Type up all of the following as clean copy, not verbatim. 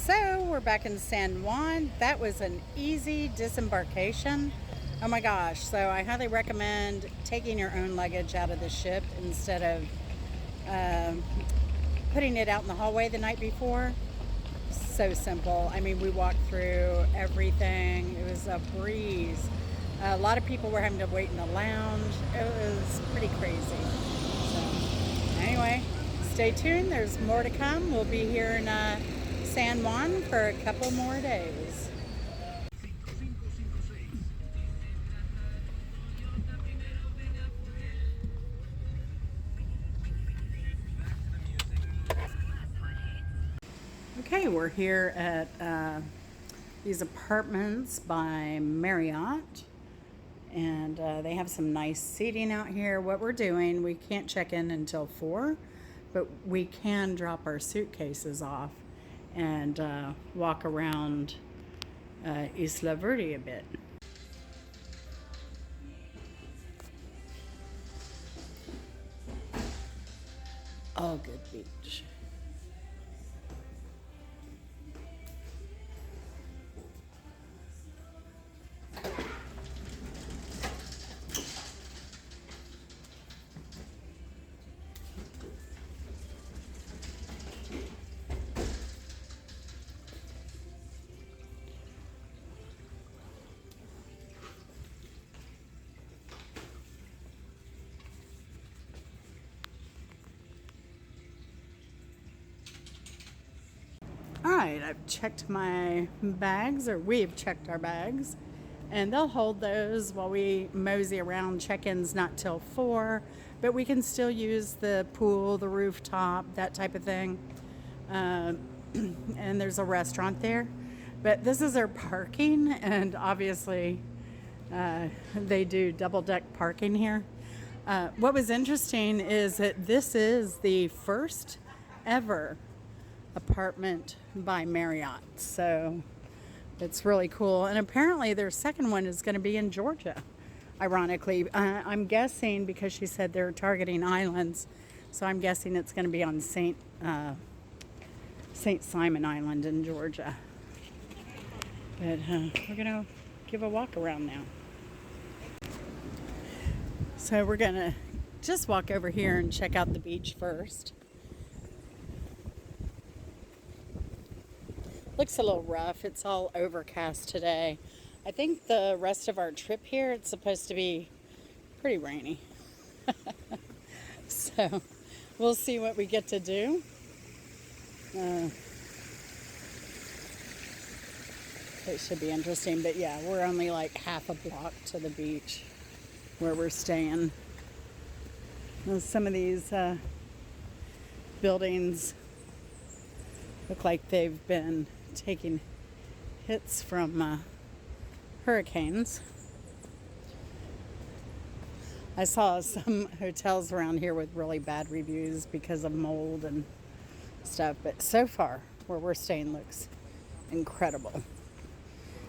So we're back in San Juan. That was an easy disembarkation. Oh my gosh. So I highly recommend taking your own luggage out of the ship instead of putting it out in the hallway the night before. So simple. I mean, we walked through everything. It was a breeze. A lot of people were having to wait in the lounge. It was pretty crazy. So anyway, stay tuned. There's more to come. We'll be here in San Juan for a couple more days. Okay, we're here at these apartments by Marriott, and they have some nice seating out here. What we're doing, we can't check in until 4, but we can drop our suitcases off and walk around Isla Verde a bit. Oh, good beach. All right, I've checked my bags, or we've checked our bags, and they'll hold those while we mosey around. Check-in's not till 4, but we can still use the pool, the rooftop, that type of thing. And there's a restaurant there. But this is our parking, and obviously they do double-deck parking here. What was interesting is that this is the first ever apartment by Marriott, so it's really cool. And apparently their second one is going to be in Georgia, ironically. I'm guessing because she said they're targeting islands, so I'm guessing it's going to be on St. Simon Island in Georgia. But we're going to give a walk around now. So we're going to just walk over here and check out the beach first. Looks a little rough. It's all overcast today. I think the rest of our trip here, it's supposed to be pretty rainy. So we'll see what we get to do. It should be interesting. But yeah, we're only like half a block to the beach where we're staying. Some of these buildings look like they've been taking hits from hurricanes. I saw some hotels around here with really bad reviews because of mold and stuff, but so far where we're staying looks incredible.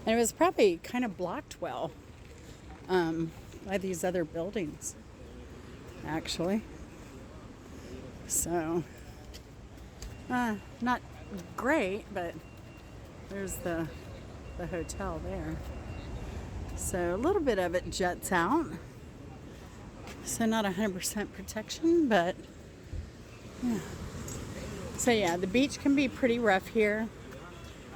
And it was probably kind of blocked well by these other buildings, actually. So not great, but there's the hotel there. So a little bit of it juts out. So not 100% protection, but yeah. So yeah, the beach can be pretty rough here.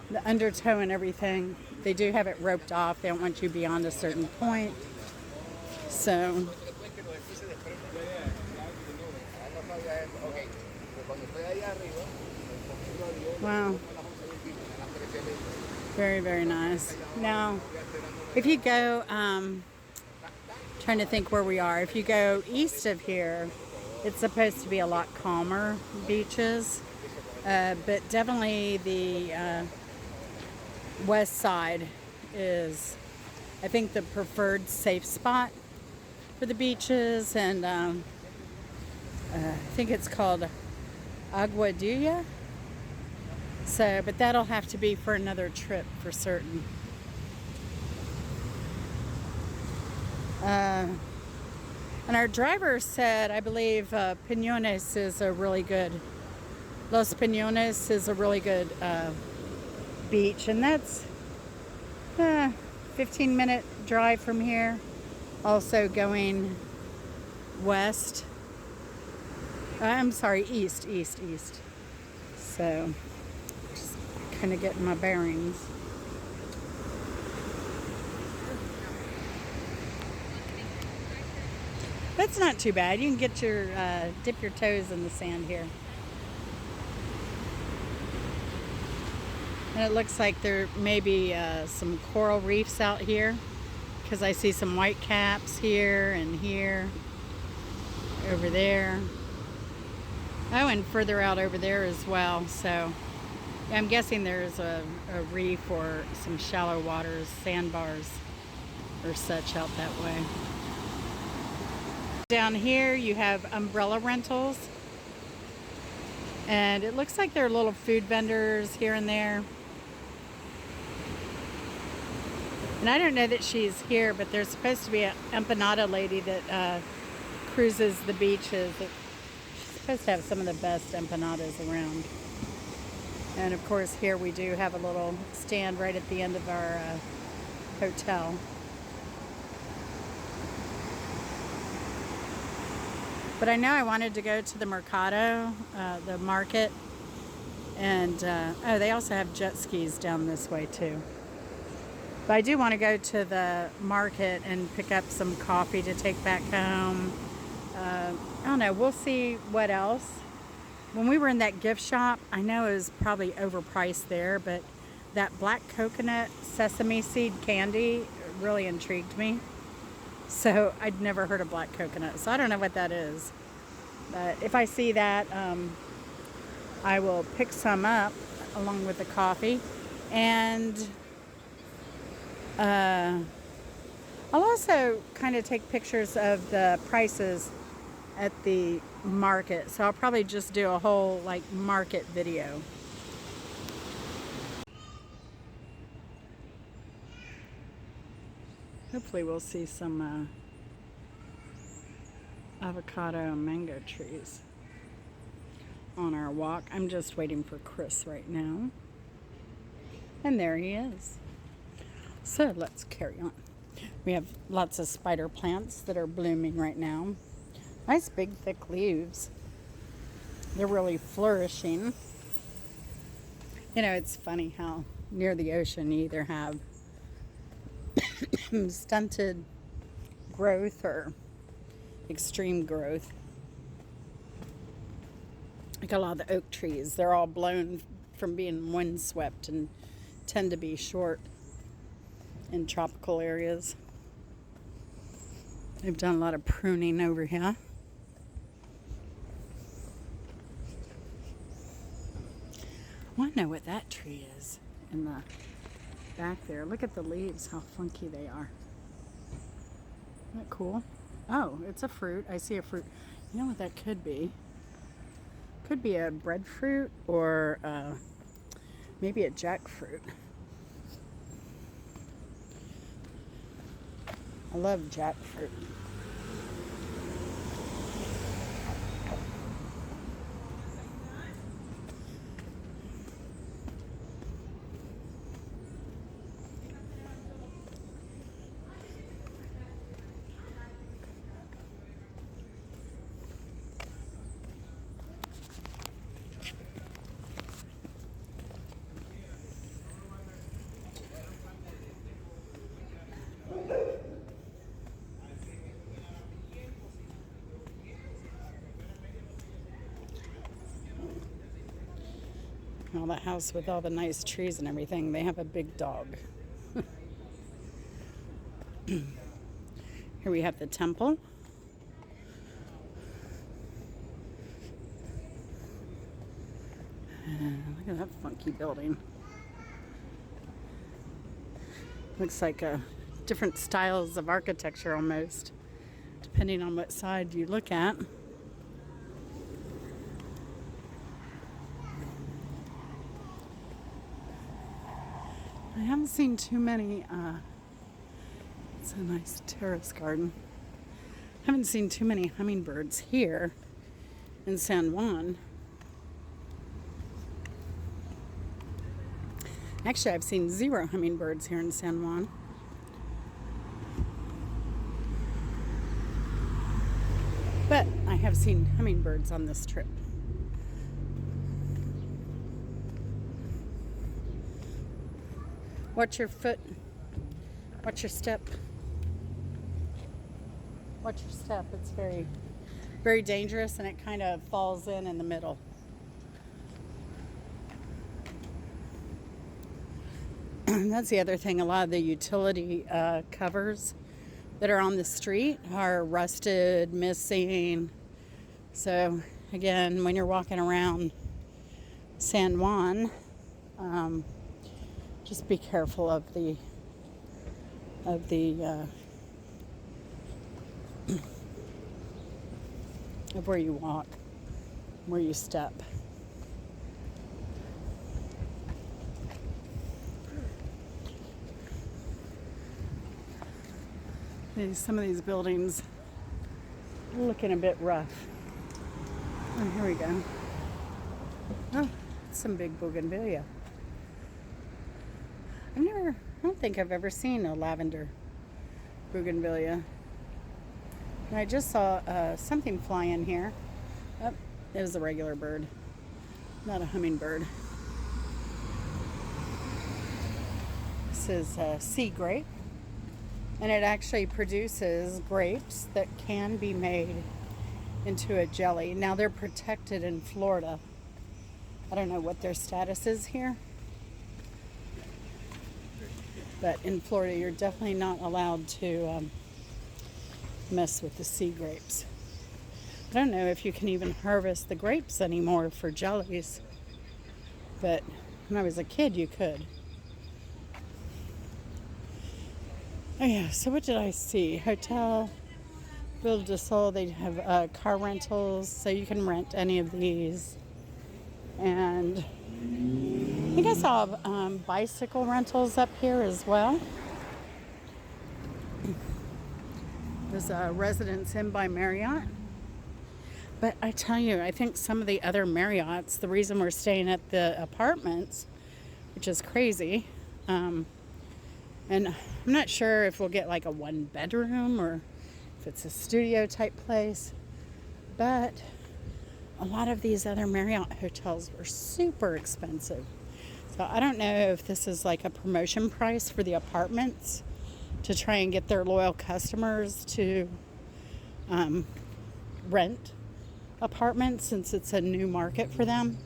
The undertow and everything, they do have it roped off. They don't want you beyond a certain point. So wow. Very, very nice. Now, if you go, trying to think where we are. If you go east of here, it's supposed to be a lot calmer beaches. But definitely the west side is, I think, the preferred safe spot for the beaches. And I think it's called Aguadilla. So, but that'll have to be for another trip for certain. And our driver said, I believe Piñones is a really good, Los Piñones is a really good beach, and that's a 15-minute drive from here. Also going west. I'm sorry, east. So, just kind of getting my bearings. That's not too bad. You can get your, dip your toes in the sand here. And it looks like there may be some coral reefs out here, because I see some white caps here and here, over there. Oh, and further out over there as well. So yeah, I'm guessing there's a reef or some shallow waters, sandbars or such out that way. Down here you have umbrella rentals. And it looks like there are little food vendors here and there. And I don't know that she's here, but there's supposed to be an empanada lady that cruises the beaches. She's supposed to have some of the best empanadas around. And of course here we do have a little stand right at the end of our hotel. But I know I wanted to go to the Mercado, the market. And oh, they also have jet skis down this way too. But I do want to go to the market and pick up some coffee to take back home. I don't know. We'll see what else. When we were in that gift shop, I know it was probably overpriced there, but that black coconut sesame seed candy really intrigued me. So I'd never heard of black coconut, so I don't know what that is. But if I see that, I will pick some up along with the coffee. And I'll also kind of take pictures of the prices at the market. So I'll probably just do a whole like market video. Hopefully we'll see some avocado and mango trees on our walk. I'm just waiting for Chris right now. And there he is. So let's carry on. We have lots of spider plants that are blooming right now. Nice big thick leaves. They're really flourishing. You know, it's funny how near the ocean you either have stunted growth or extreme growth. Like a lot of the oak trees, they're all blown from being windswept and tend to be short in tropical areas. They've done a lot of pruning over here. I want to know what that tree is in the back there. Look at the leaves, how funky they are. Isn't that cool? Oh, it's a fruit. I see a fruit. You know what that could be? Could be a breadfruit or maybe a jackfruit. I love jackfruit. All that house with all the nice trees and everything, they have a big dog. Here we have the temple. Look at that funky building. Looks like different styles of architecture almost, depending on what side you look at. I haven't seen too many, it's a nice terrace garden. I haven't seen too many hummingbirds here in San Juan. Actually, I've seen 0 hummingbirds here in San Juan. But I have seen hummingbirds on this trip. Watch your foot. Watch your step. Watch your step. It's very, very dangerous, and it kind of falls in the middle. That's the other thing. A lot of the utility covers that are on the street are rusted, missing. So again, when you're walking around San Juan, just be careful of the of where you walk, where you step. Some of these buildings are looking a bit rough. Oh, here we go. Oh, some big bougainvillea. I don't think I've ever seen a lavender bougainvillea. And I just saw something fly in here. Oh, it was a regular bird, not a hummingbird. This is sea grape. And it actually produces grapes that can be made into a jelly. Now they're protected in Florida. I don't know what their status is here. But in Florida, you're definitely not allowed to mess with the sea grapes. I don't know if you can even harvest the grapes anymore for jellies. But when I was a kid, you could. Oh yeah, so what did I see? Hotel, Ville de Sol, they have car rentals, so you can rent any of these. And I think I saw bicycle rentals up here as well. There's a Residence Inn by Marriott. But I tell you, I think some of the other Marriotts, the reason we're staying at the apartments, which is crazy, and I'm not sure if we'll get like a 1-bedroom or if it's a studio type place. But a lot of these other Marriott hotels were super expensive. So I don't know if this is like a promotion price for the apartments to try and get their loyal customers to rent apartments since it's a new market for them.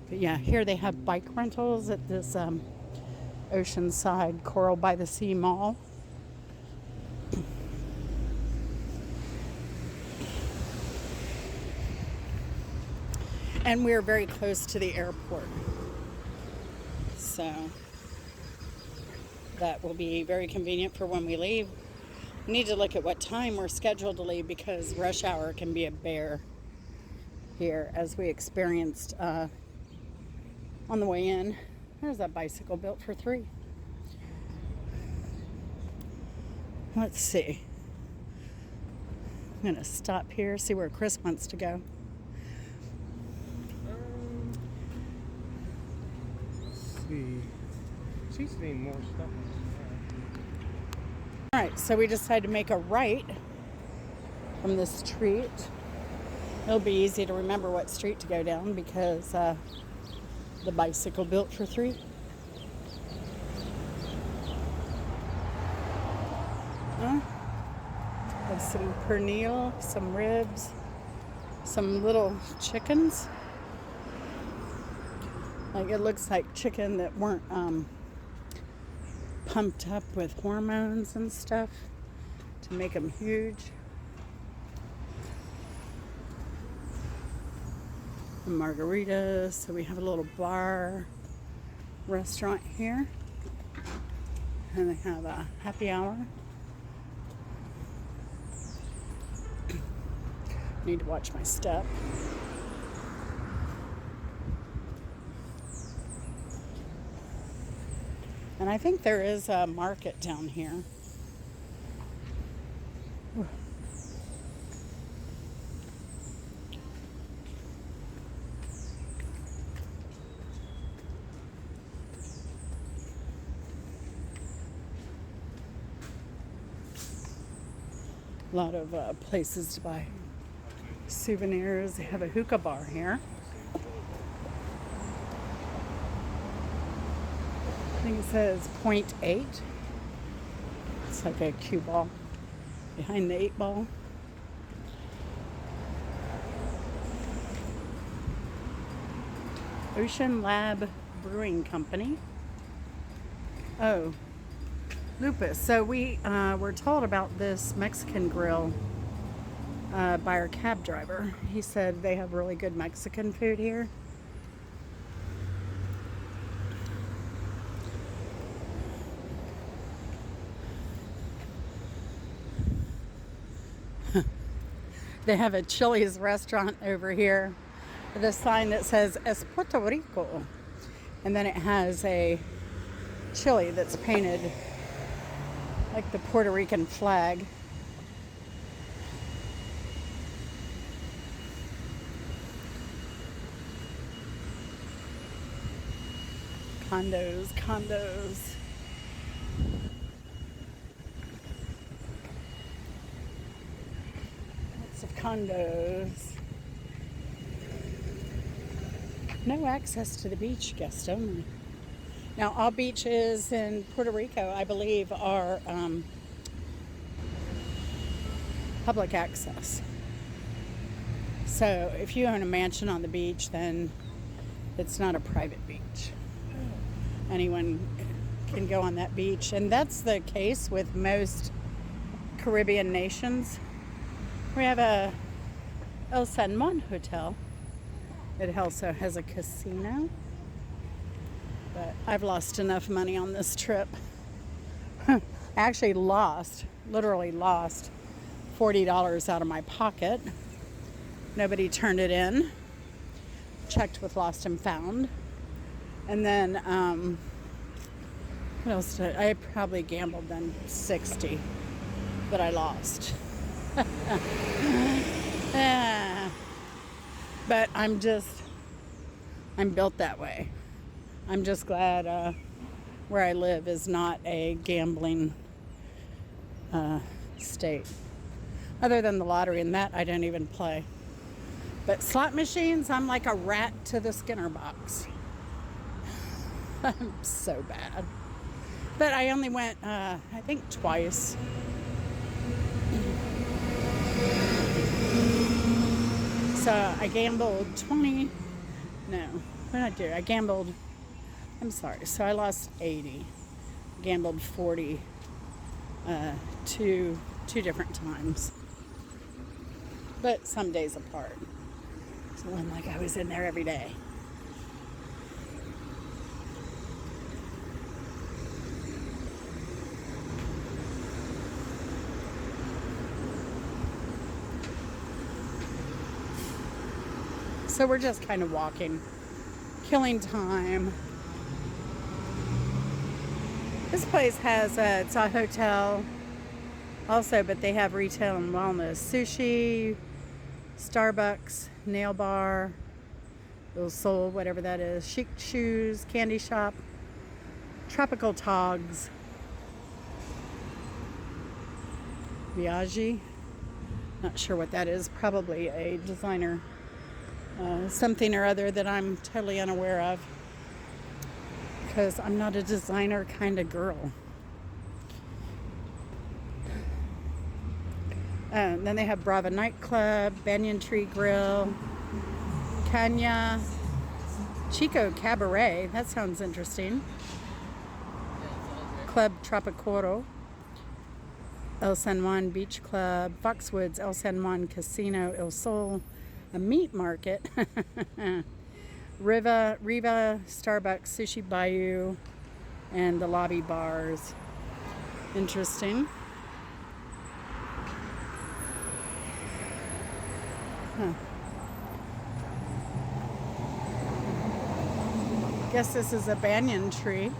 But yeah, here they have bike rentals at this Oceanside Coral by the Sea Mall. And we're very close to the airport. So that will be very convenient for when we leave. We need to look at what time we're scheduled to leave because rush hour can be a bear here, as we experienced on the way in. There's that bicycle built for $3. Let's see. I'm going to stop here, see where Chris wants to go. Let's see. She's seen more stuff. Alright, so we decided to make a right from this street. It'll be easy to remember what street to go down because the bicycle built for $3. Have some pernil, some ribs, some little chickens. Like it looks like chicken that weren't pumped up with hormones and stuff to make them huge. And margaritas. So we have a little bar restaurant here. And they have a happy hour. Need to watch my step. And I think there is a market down here. A lot of places to buy souvenirs. They have a hookah bar here. I think it says 0.8. It's like a cue ball behind the 8 ball. Ocean Lab Brewing Company. Oh, Lupus. So we were told about this Mexican grill by our cab driver. He said they have really good Mexican food here. They have a Chili's restaurant over here with a sign that says Es Puerto Rico. And then it has a chili that's painted like the Puerto Rican flag. Condos. Lots of condos. No access to the beach, guest only. Now, all beaches in Puerto Rico, I believe, are public access. So if you own a mansion on the beach, then it's not a private beach. Anyone can go on that beach. And that's the case with most Caribbean nations. We have a El San Juan hotel. It also has a casino. But I've lost enough money on this trip. I actually literally lost $40 out of my pocket. Nobody turned it in. Checked with Lost and Found. And then, what else did I probably gambled then 60 that I lost. But I'm built that way. I'm just glad where I live is not a gambling state. Other than the lottery, and that I don't even play. But slot machines, I'm like a rat to the Skinner box. I'm so bad. But I only went, I think, twice. So I gambled 20. No, what did I do? I gambled. So I lost 80. Gambled 40 two different times. But some days apart. So I'm like I was in there every day. So we're just kind of walking, killing time. This place has, it's a hotel also, but they have retail and wellness. Sushi, Starbucks, nail bar, Il Sol, whatever that is, chic shoes, candy shop, tropical togs, Viaggi, not sure what that is, probably a designer, something or other that I'm totally unaware of. Because I'm not a designer kind of girl. And then they have Brava Nightclub, Banyan Tree Grill, Kanya, Chico Cabaret. That sounds interesting. Club Tropicoro, El San Juan Beach Club, Foxwoods, El San Juan Casino, Il Sol, a meat market. Riva, Starbucks, Sushi Bayou, and the lobby bars. Interesting. Huh. Guess this is a banyan tree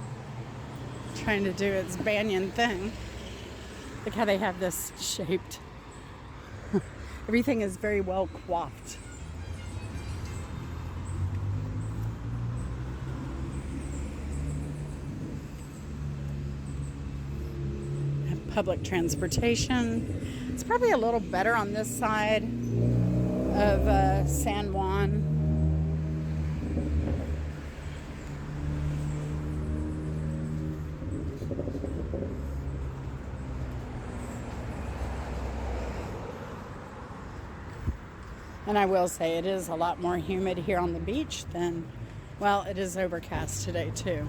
trying to do its banyan thing. Look how they have this shaped. Everything is very well coiffed. public transportation. It's probably a little better on this side of San Juan. And I will say it is a lot more humid here on the beach than, well, it is overcast today too.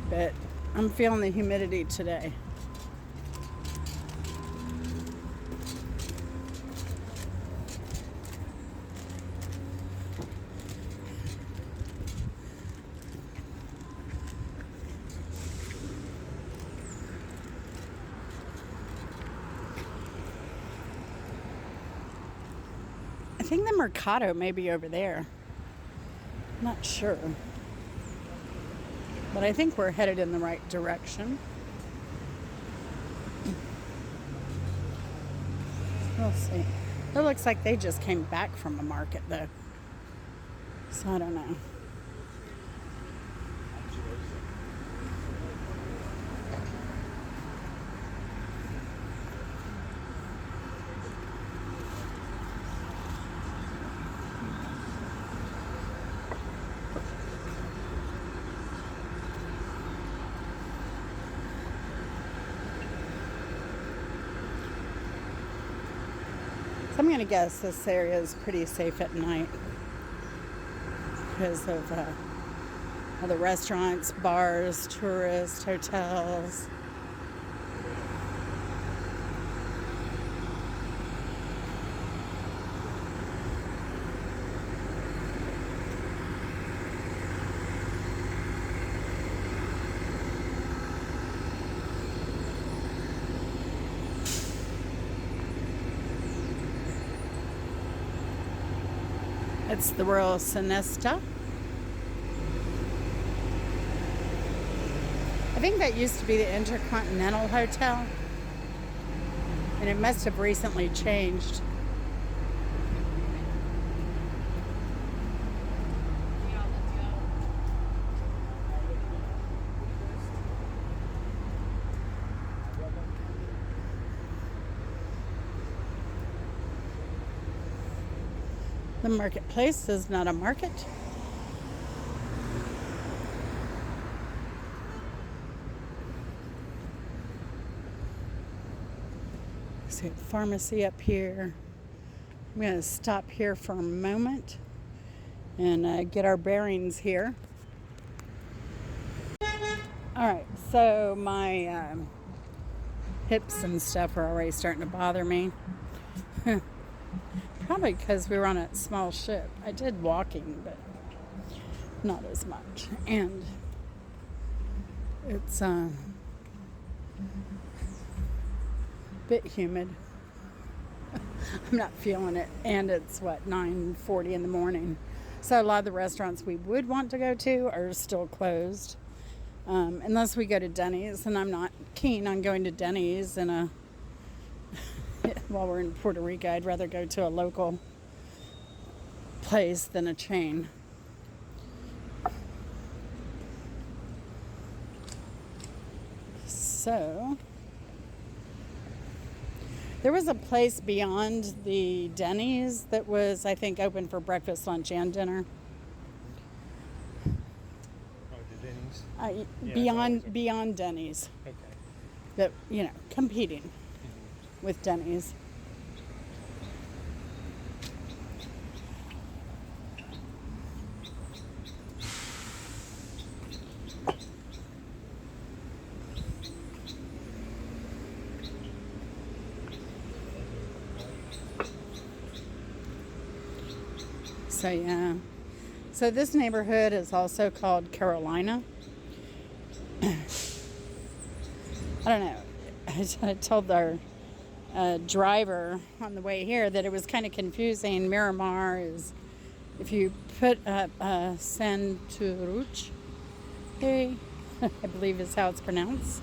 But I'm feeling the humidity today. I think the Mercado may be over there. I'm not sure. But I think we're headed in the right direction. We'll see. It looks like they just came back from a market though. So I don't know. I'm going to guess this area is pretty safe at night because of all the restaurants, bars, tourists, hotels. It's the Royal Sonesta. I think that used to be the Intercontinental Hotel, and it must have recently changed. The marketplace is not a market. See a pharmacy up here. I'm going to stop here for a moment and get our bearings here. All right, so my hips and stuff are already starting to bother me. Probably because we were on a small ship. I did walking, but not as much. And it's a bit humid. I'm not feeling it. And it's, 9:40 in the morning. So a lot of the restaurants we would want to go to are still closed. Unless we go to Denny's. And I'm not keen on going to Denny's while we're in Puerto Rico. I'd rather go to a local place than a chain. So there was a place beyond the Denny's that was, I think, open for breakfast, lunch, and dinner. Oh, the Denny's? Beyond Denny's. Okay. That, competing with Denny's. So yeah. So this neighborhood is also called Carolina. I don't know. I told our driver on the way here that it was kind of confusing. Miramar is, if you put up Santurce, I believe is how it's pronounced,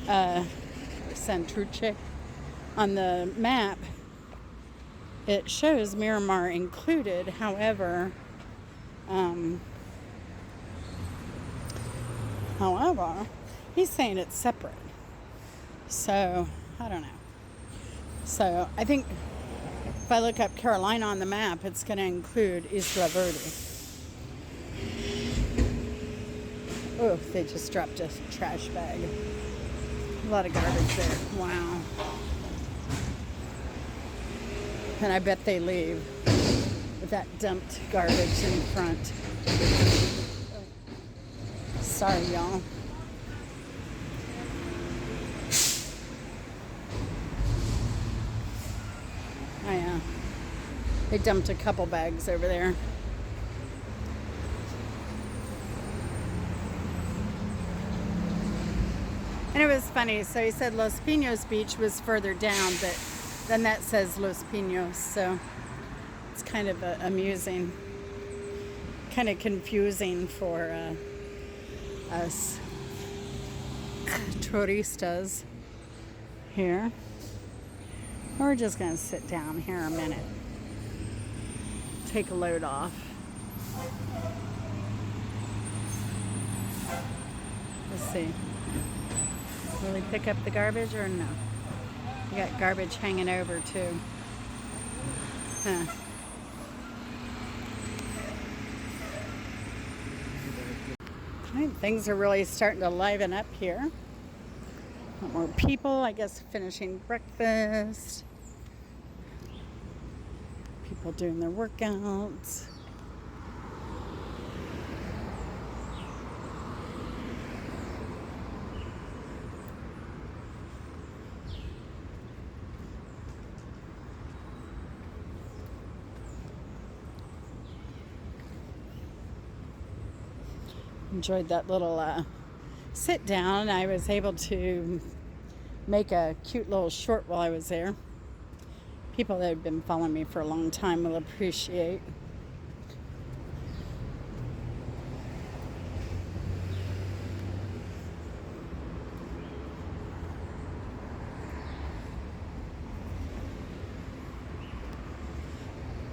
Santurce, on the map, it shows Miramar included. However, he's saying it's separate. So, I don't know. So, I think if I look up Carolina on the map, it's going to include Isla Verde. Oh, they just dropped a trash bag. A lot of garbage there. Wow. And I bet they leave with that dumped garbage in front. Sorry, y'all. They dumped a couple bags over there. And it was funny. So he said Los Pinos Beach was further down, but then that says Los Pinos. So it's kind of amusing, kind of confusing for us touristas here. We're just going to sit down here a minute. Take a load off. Let's see. Will he pick up the garbage or no? You got garbage hanging over too. Huh. Right, things are really starting to liven up here. A lot more people, I guess, finishing breakfast. People doing their workouts. Enjoyed that little sit down. I was able to make a cute little short while I was there. People that have been following me for a long time will appreciate.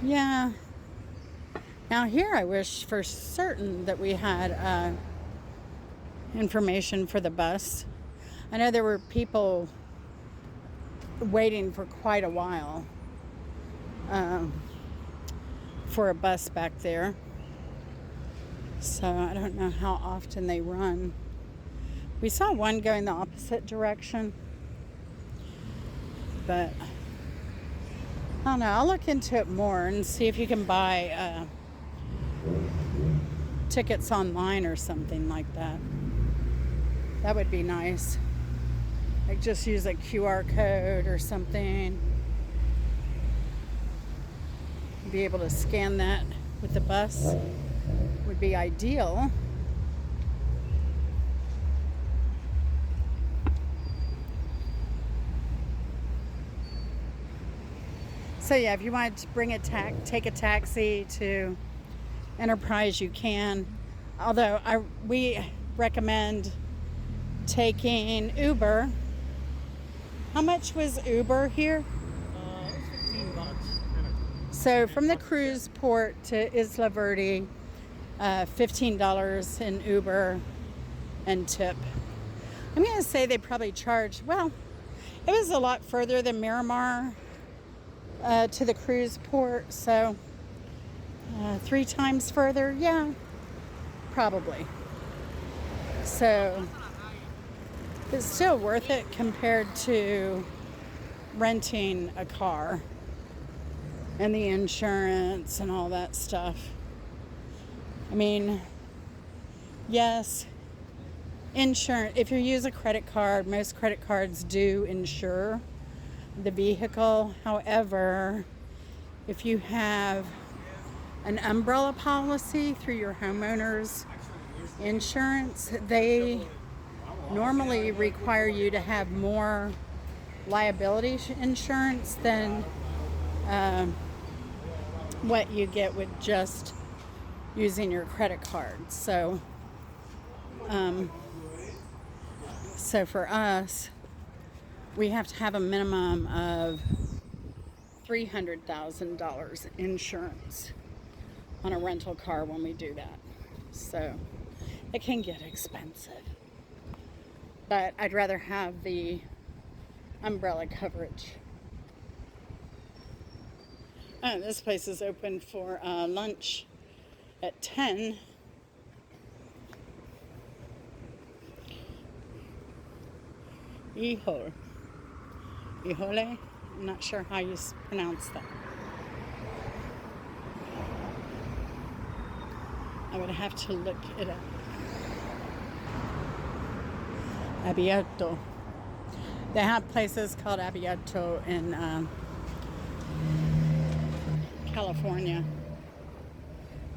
Yeah. Now here I wish for certain that we had information for the bus. I know there were people waiting for quite a while for a bus back there. So I don't know how often they run. We saw one going the opposite direction. But I don't know. I'll look into it more and see if you can buy tickets online or something like that. That would be nice. Like just use a QR code or something. Be able to scan that with the bus would be ideal. So yeah, if you want to bring take a taxi to Enterprise, you can. Although we recommend taking Uber. How much was Uber here? $15. So from the cruise port to Isla Verde, $15 in Uber and tip. I'm going to say they probably charge, well, it was a lot further than Miramar to the cruise port, so 3 times further, yeah, probably. So it's still worth it compared to renting a car and the insurance and all that stuff. I mean, yes, insurance, if you use a credit card, most credit cards do insure the vehicle. However, if you have an umbrella policy through your homeowner's insurance, they normally require you to have more liability insurance than what you get with just using your credit card. So for us, we have to have a minimum of $300,000 insurance on a rental car when we do that. So it can get expensive. But I'd rather have the umbrella coverage. Oh, this place is open for lunch at 10. Hijole. I'm not sure how you pronounce that. I would have to look it up. Abierto. They have places called Abierto in California.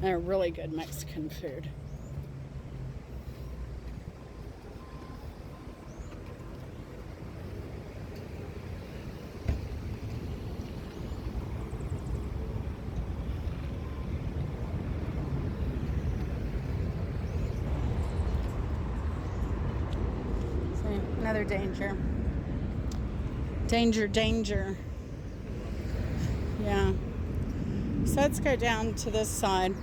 They're really good Mexican food. Another danger. Danger. Yeah. So let's go down to this side.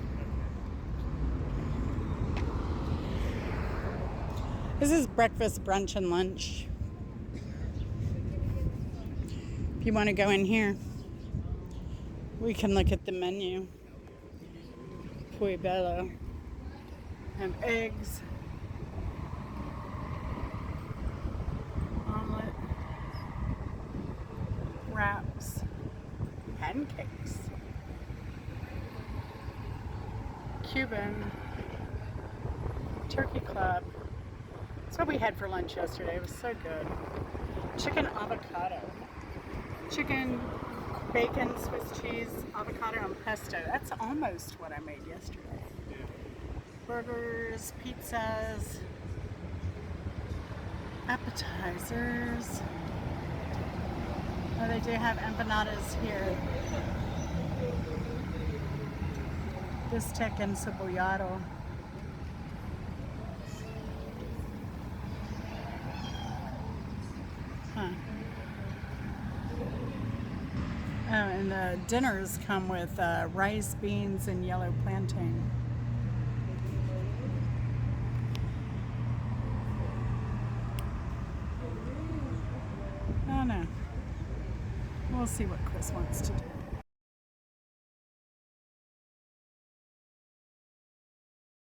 This is breakfast, brunch, and lunch. If you want to go in here, we can look at the menu. Pueblo. Have eggs. Omelet. Wraps. Pancakes. Cuban. Turkey club. That's what we had for lunch yesterday. It was so good. Chicken avocado. Chicken, bacon, Swiss cheese, avocado, and pesto. That's almost what I made yesterday. Burgers, pizzas, appetizers. Oh, they do have empanadas here. Bistec and cebollado. Huh. Oh, and the dinners come with rice, beans, and yellow plantain. Oh no. We'll see what Chris wants to do.